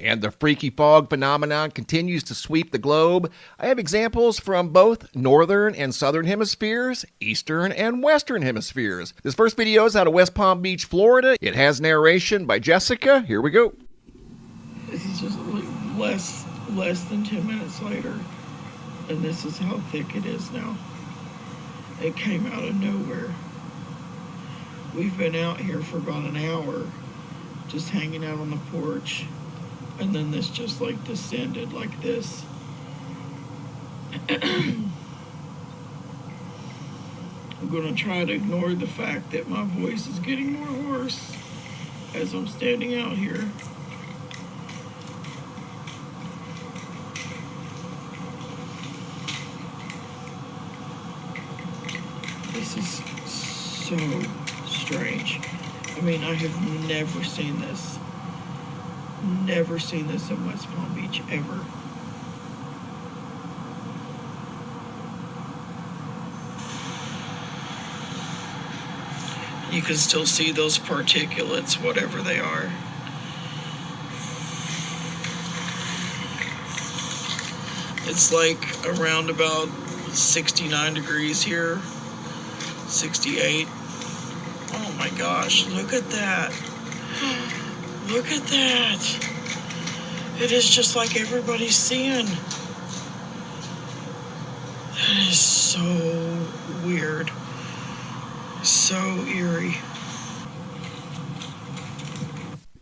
And the freaky fog phenomenon continues to sweep the globe. I have examples from both northern and southern hemispheres, eastern and western hemispheres. This first video is out of West Palm Beach, Florida. It has narration by Jessica. Here we go. This is just like less than 10 minutes later, and this is how thick it is now. It came out of nowhere. We've been out here for about an hour, just hanging out on the porch. And then this just like descended like this. I'm gonna try to ignore the fact that my voice is getting more hoarse as I'm standing out here. This is so strange. I mean, I have never seen this. Never seen this in West Palm Beach, ever. You can still see those particulates, whatever they are. It's like around about 69 degrees here, 68. Oh my gosh, look at that. Look at that. It is just like everybody's seeing. That is so weird. So eerie.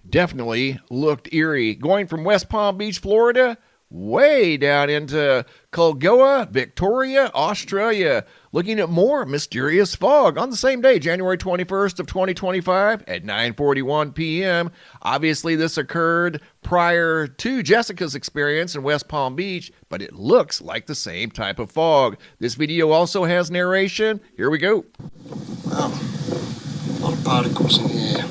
Definitely looked eerie. Going from West Palm Beach, Florida, way down into Kulgoa, Victoria, Australia, looking at more mysterious fog on the same day, January 21st of 2025 at 9:41 p.m. Obviously, this occurred prior to Jessica's experience in West Palm Beach, but it looks like the same type of fog. This video also has narration. Here we go. Wow, a lot of particles in the air.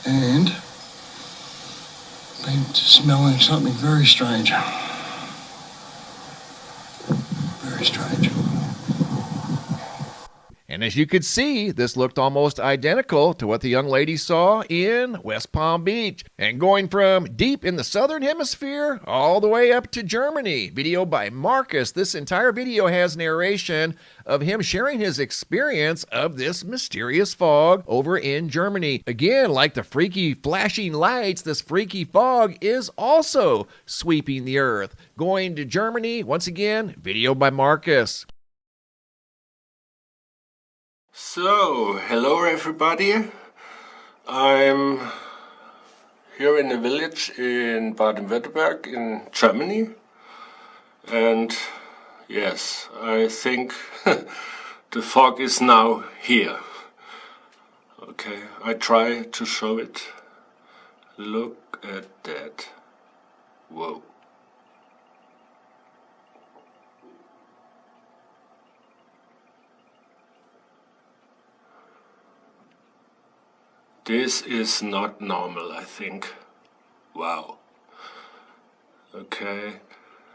And been smelling something very strange. Very strange. And as you could see, this looked almost identical to what the young lady saw in West Palm Beach. And going from deep in the southern hemisphere all the way up to Germany. Video by Marcus. This entire video has narration of him sharing his experience of this mysterious fog over in Germany. Again, like the freaky flashing lights, this freaky fog is also sweeping the earth. Going to Germany, once again, video by Marcus. So, hello everybody. I'm here in a village in Baden-Württemberg in Germany. And yes, I think the fog is now here. Okay, I try to show it. Look at that. Whoa. This is not normal, I think. Wow. Okay.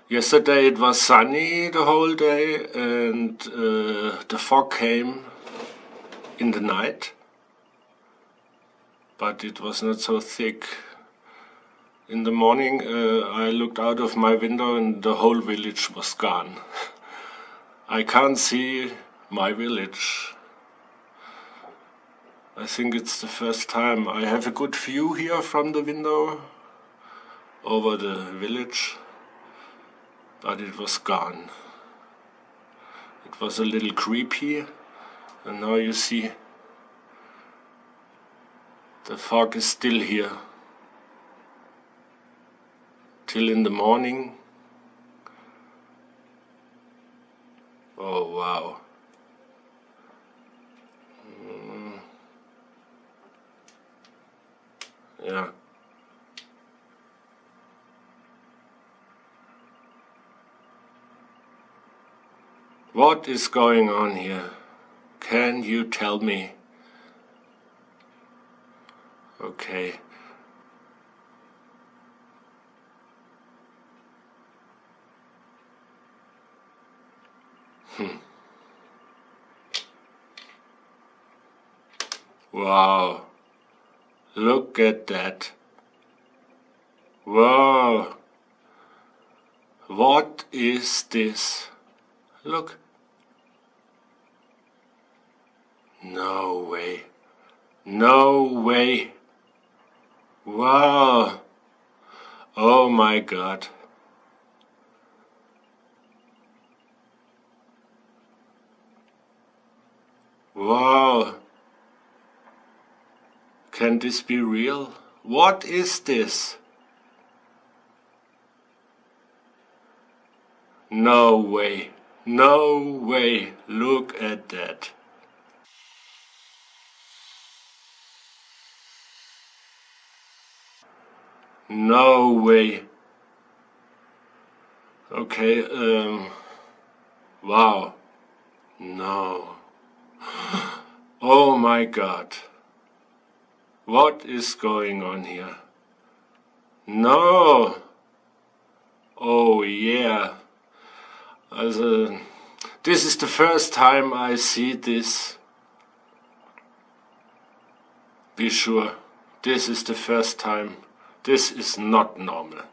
Yesterday it was sunny the whole day and the fog came in the night. But it was not so thick. In the morning I looked out of my window and the whole village was gone. I can't see my village. I think it's the first time. I have a good view here from the window over the village, but it was gone. It was a little creepy, and now you see the fog is still here till in the morning. Oh wow. Yeah. What is going on here? Can you tell me? Okay. Wow, look at that. Wow, what is this? Look. No way. No way. Wow. Oh my God. Wow. Can this be real? What is this? No way. No way. Look at that. No way. Okay, wow. No. Oh my God. What is going on here? No. Oh yeah. Also, this is the first time I see this. Be sure, this is the first time. This is not normal.